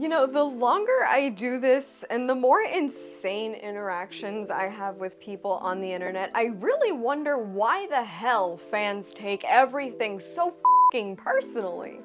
You know, the longer I do this and the more insane interactions I have with people on the internet, I really wonder why the hell fans take everything so f***ing personally.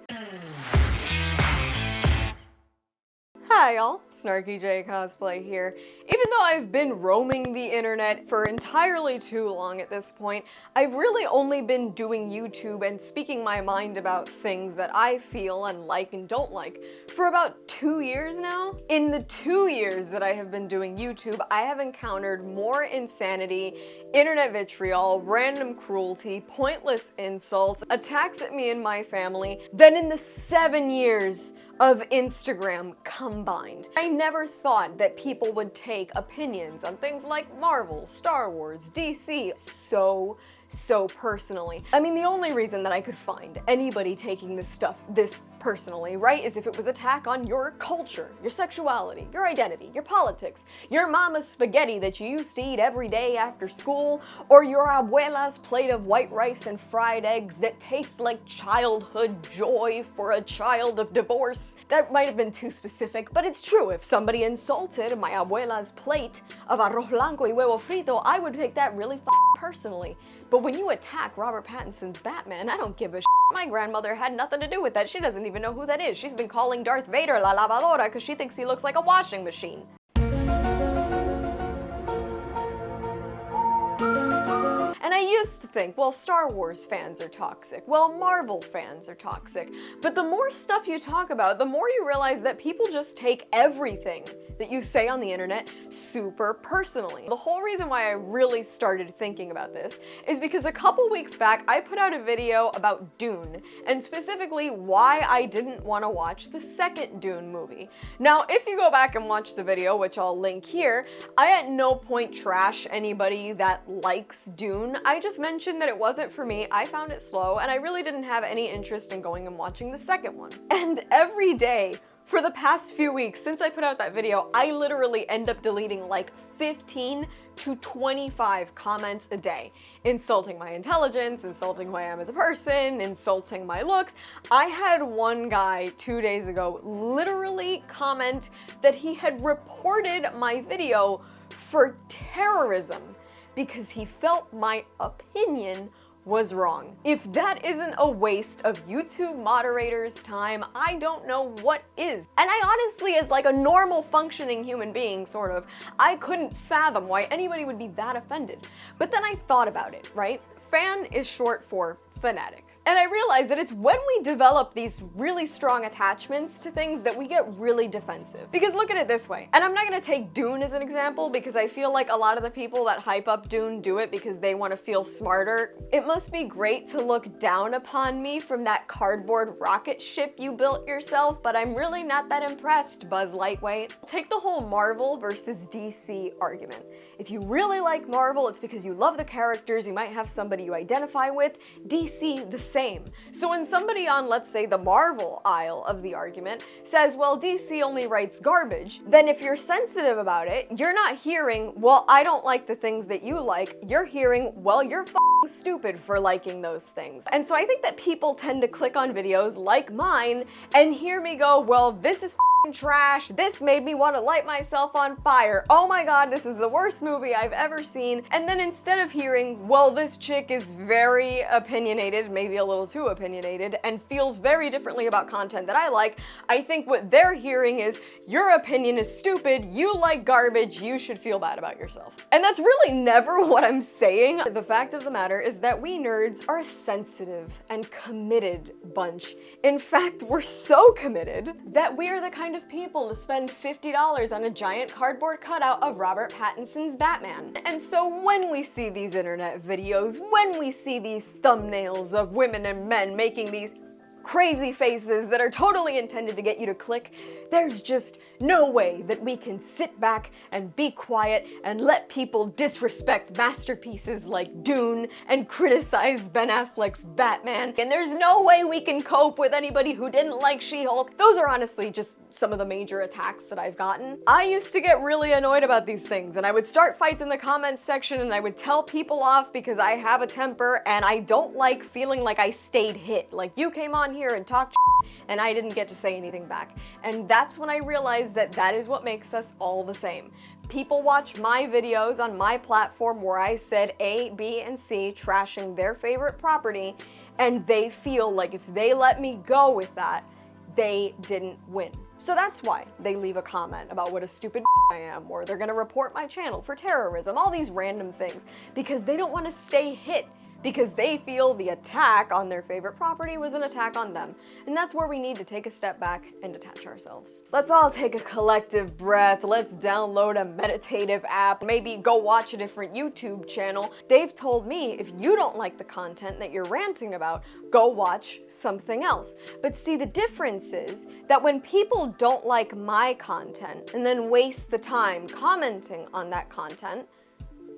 Hi y'all, Snarky J Cosplay here. Even though I've been roaming the internet for entirely too long at this point, I've really only been doing YouTube and speaking my mind about things that I feel and like and don't like for about 2 years now. In the 2 years that I have been doing YouTube, I have encountered more insanity, internet vitriol, random cruelty, pointless insults, attacks at me and my family than in the 7 years of Instagram combined. I never thought that people would take opinions on things like Marvel, Star Wars, DC so personally. I mean, the only reason that I could find anybody taking this stuff this personally, right, is if it was attack on your culture, your sexuality, your identity, your politics, your mama's spaghetti that you used to eat every day after school, or your abuela's plate of white rice and fried eggs that tastes like childhood joy for a child of divorce. That might have been too specific, but it's true. If somebody insulted my abuela's plate of arroz blanco y huevo frito, I would take that really personally. But when you attack Robert Pattinson's Batman, I don't give a shit. My grandmother had nothing to do with that. She doesn't even know who that is. She's been calling Darth Vader La Lavadora because she thinks he looks like a washing machine. And I used to think, well, Star Wars fans are toxic. Well, Marvel fans are toxic. But the more stuff you talk about, the more you realize that people just take everything that you say on the internet super personally. The whole reason why I really started thinking about this is because a couple weeks back, I put out a video about Dune, and specifically why I didn't want to watch the second Dune movie. Now, if you go back and watch the video, which I'll link here, I at no point trash anybody that likes Dune. I just mentioned that it wasn't for me, I found it slow, and I really didn't have any interest in going and watching the second one. And every day, for the past few weeks, since I put out that video, I literally end up deleting like 15 to 25 comments a day, insulting my intelligence, insulting who I am as a person, insulting my looks. I had one guy 2 days ago literally comment that he had reported my video for terrorism because he felt my opinion was wrong. If that isn't a waste of YouTube moderators' time, I don't know what is. And I honestly, as like a normal functioning human being, sort of, I couldn't fathom why anybody would be that offended. But then I thought about it, right? Fan is short for fanatic. And I realized that it's when we develop these really strong attachments to things that we get really defensive. Because look at it this way, and I'm not gonna take Dune as an example because I feel like a lot of the people that hype up Dune do it because they want to feel smarter. It must be great to look down upon me from that cardboard rocket ship you built yourself, but I'm really not that impressed, Buzz Lightweight. Take the whole Marvel versus DC argument. If you really like Marvel, it's because you love the characters, you might have somebody you identify with. DC, the same. So when somebody on, let's say, the Marvel aisle of the argument says, well, DC only writes garbage, then if you're sensitive about it, you're not hearing, well, I don't like the things that you like. You're hearing, well, you're stupid for liking those things. And so I think that people tend to click on videos like mine and hear me go, well, this is trash, this made me want to light myself on fire, oh my god, this is the worst movie I've ever seen, and then instead of hearing, well, this chick is very opinionated, maybe a little too opinionated, and feels very differently about content that I like, I think what they're hearing is, your opinion is stupid, you like garbage, you should feel bad about yourself. And that's really never what I'm saying. The fact of the matter is that we nerds are a sensitive and committed bunch. In fact, we're so committed that we are the kind of people to spend $50 on a giant cardboard cutout of Robert Pattinson's Batman. And so when we see these internet videos, when we see these thumbnails of women and men making these crazy faces that are totally intended to get you to click, there's just no way that we can sit back and be quiet and let people disrespect masterpieces like Dune and criticize Ben Affleck's Batman. And there's no way we can cope with anybody who didn't like She-Hulk. Those are honestly just some of the major attacks that I've gotten. I used to get really annoyed about these things, and I would start fights in the comments section and I would tell people off because I have a temper and I don't like feeling like I stayed hit. Like, you came on on here and talk shit, and I didn't get to say anything back. And that's when I realized that that is what makes us all the same. People watch my videos on my platform where I said A, B, and C trashing their favorite property, and they feel like if they let me go with that, they didn't win. So that's why they leave a comment about what a stupid I am, or they're gonna report my channel for terrorism, all these random things, because they don't want to stay hit, because they feel the attack on their favorite property was an attack on them. And that's where we need to take a step back and detach ourselves. So let's all take a collective breath. Let's download a meditative app, maybe go watch a different YouTube channel. They've told me if you don't like the content that you're ranting about, go watch something else. But see, the difference is that when people don't like my content and then waste the time commenting on that content,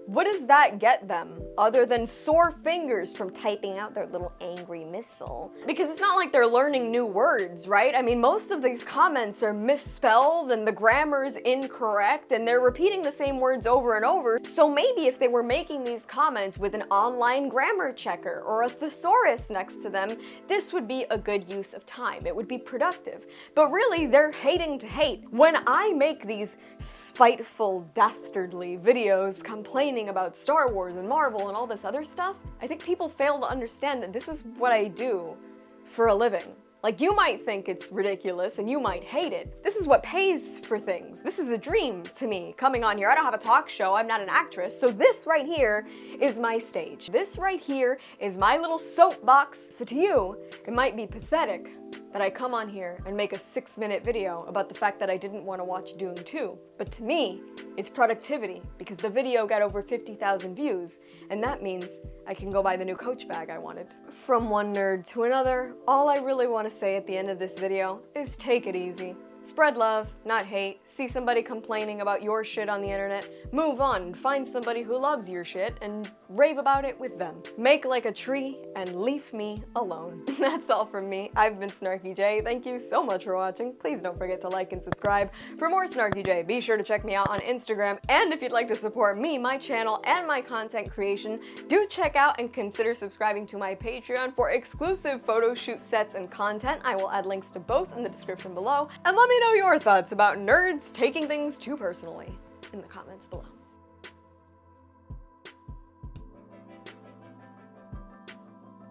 what does that get them other than sore fingers from typing out their little angry missile? Because it's not like they're learning new words, right? I mean, most of these comments are misspelled and the grammar's incorrect and they're repeating the same words over and over. So maybe if they were making these comments with an online grammar checker or a thesaurus next to them, this would be a good use of time. It would be productive. But really, they're hating to hate. When I make these spiteful, dastardly videos complaining about Star Wars and Marvel and all this other stuff, I think people fail to understand that this is what I do for a living. Like, you might think it's ridiculous and you might hate it. This is what pays for things. This is a dream to me, coming on here. I don't have a talk show, I'm not an actress, so this right here is my stage. This right here is my little soapbox. So to you, it might be pathetic that I come on here and make a 6-minute video about the fact that I didn't want to watch Dune 2. But to me, it's productivity, because the video got over 50,000 views, and that means I can go buy the new Coach bag I wanted. From one nerd to another, all I really want to say at the end of this video is take it easy. Spread love, not hate. See somebody complaining about your shit on the internet, move on and find somebody who loves your shit and rave about it with them. Make like a tree and leave me alone. That's all from me. I've been Snarky J. Thank you so much for watching. Please don't forget to like and subscribe for more Snarky J. Be sure to check me out on Instagram, and if you'd like to support me, my channel, and my content creation, do check out and consider subscribing to my Patreon for exclusive photo shoot sets and content. I will add links to both in the description below, and let me know your thoughts about nerds taking things too personally in the comments below.